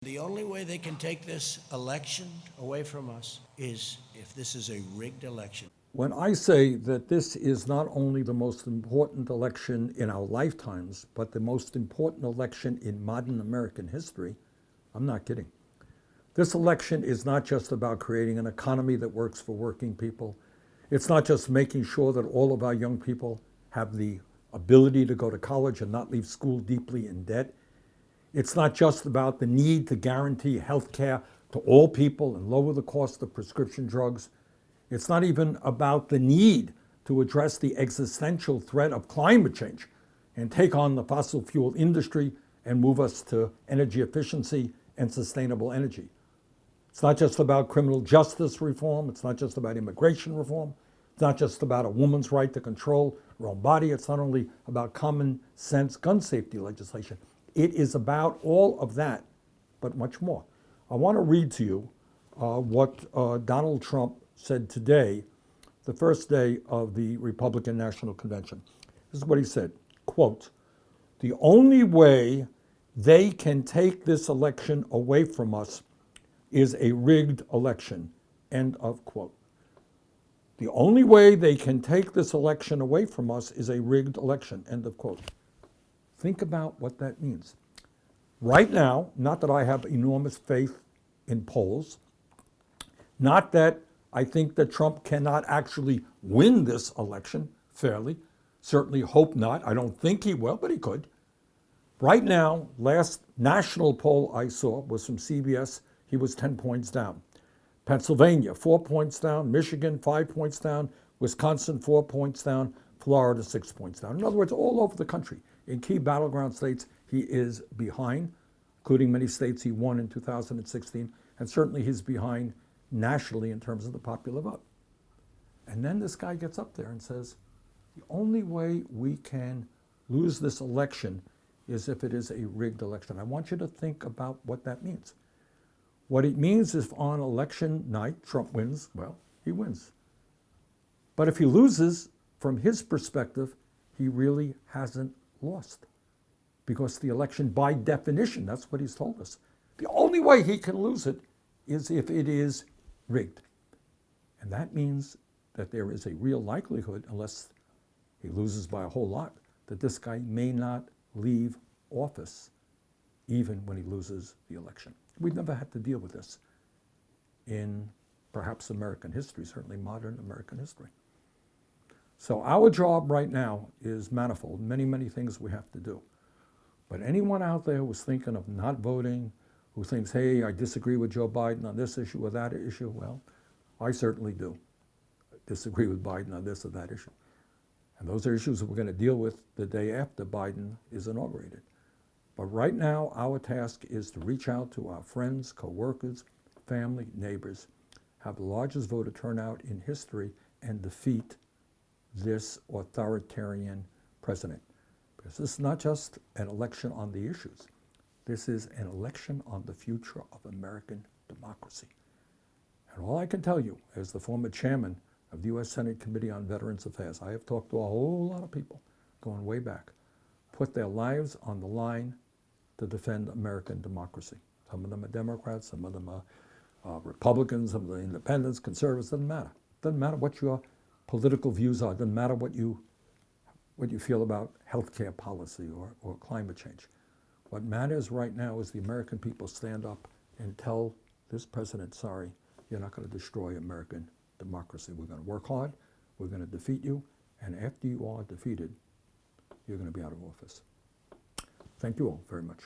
The only way they can take this election away from us is if this is a rigged election. When I say that this is not only the most important election in our lifetimes, but the most important election in modern American history, I'm not kidding. This election is not just about creating an economy that works for working people. It's not just making sure that all of our young people have the ability to go to college and not leave school deeply in debt. It's not just about the need to guarantee health care to all people and lower the cost of prescription drugs. It's not even about the need to address the existential threat of climate change and take on the fossil fuel industry and move us to energy efficiency and sustainable energy. It's not just about criminal justice reform. It's not just about immigration reform. It's not just about a woman's right to control her own body. It's not only about common sense gun safety legislation. It is about all of that, but much more. I want to read to you what Donald Trump said today, the first day of the Republican National Convention. This is what he said, quote, "The only way they can take this election away from us is a rigged election," end of quote. The only way they can take this election away from us is a rigged election, end of quote. Think about what that means. Right now, not that I have enormous faith in polls, not that I think that Trump cannot actually win this election fairly, certainly hope not. I don't think he will, but he could. Right now, last national poll I saw was from CBS. He was 10 points down. Pennsylvania, 4 points down. Michigan, 5 points down. Wisconsin, 4 points down. Florida, 6 points down. In other words, all over the country, in key battleground states, he is behind, including many states he won in 2016, and certainly he's behind nationally in terms of the popular vote. And then this guy gets up there and says, the only way we can lose this election is if it is a rigged election. I want you to think about what that means. What it means is on election night, Trump wins, well, he wins. But if he loses, from his perspective, he really hasn't lost. Because the election, by definition, that's what he's told us, the only way he can lose it is if it is rigged. And that means that there is a real likelihood, unless he loses by a whole lot, that this guy may not leave office even when he loses the election. We've never had to deal with this in perhaps American history, certainly modern American history. So our job right now is manifold, many, many things we have to do. But anyone out there who's thinking of not voting, who thinks, hey, I disagree with Joe Biden on this issue or that issue, well, I certainly do disagree with Biden on this or that issue. And those are issues that we're going to deal with the day after Biden is inaugurated. But right now, our task is to reach out to our friends, co-workers, family, neighbors, have the largest voter turnout in history, and defeat this authoritarian president. Because this is not just an election on the issues. This is an election on the future of American democracy. And all I can tell you, as the former chairman of the U.S. Senate Committee on Veterans Affairs, I have talked to a whole lot of people going way back, put their lives on the line to defend American democracy. Some of them are Democrats, some of them are Republicans, some of them are independents, conservatives, doesn't matter. Doesn't matter what your political views are, doesn't matter what you feel about healthcare policy or climate change. What matters right now is the American people stand up and tell this president, sorry, you're not going to destroy American democracy. We're going to work hard, we're going to defeat you, and after you are defeated, you're going to be out of office. Thank you all very much.